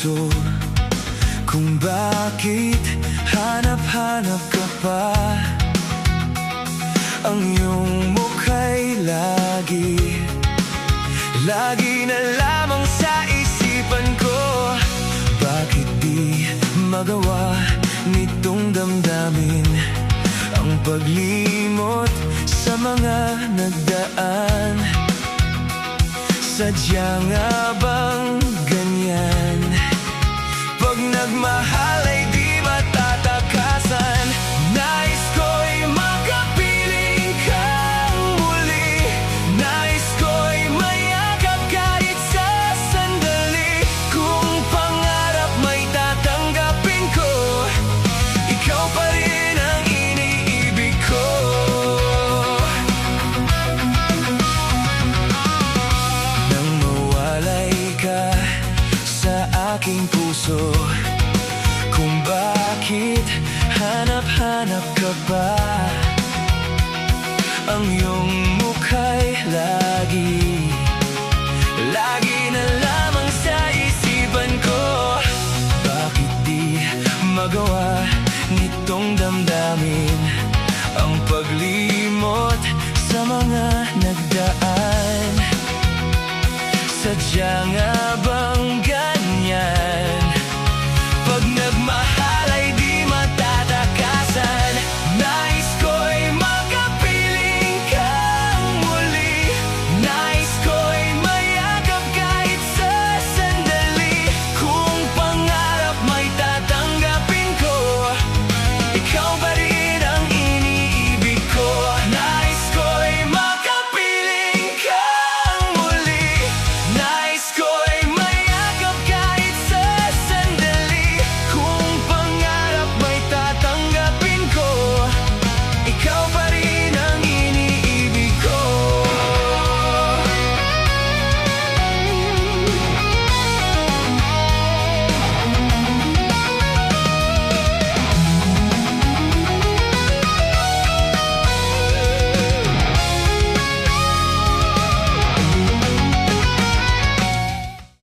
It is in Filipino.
puso kung bakit hanap-hanap ka pa. Ang iyong mukha'y lagi na lamang sa isipan ko. Bakit di magawa nitong damdamin ang paglimot sa mga nagdaan? Sadya nga bang ganyan? Pag nagmahal ay di matatakasan. Nais ko'y makapiling kang muli. Nais ko'y mayakap kahit sa sandali. Kung pangarap may tatanggapin ko, ikaw pa rin ang iniibig ko. Nang mawalay ka sa aking puso, kung bakit hanap-hanap ka pa. Ang iyong mukha'y lagi na lamang sa isipan ko. Bakit di magawa nitong damdamin ang paglimot sa mga nagdaan? Sadya nga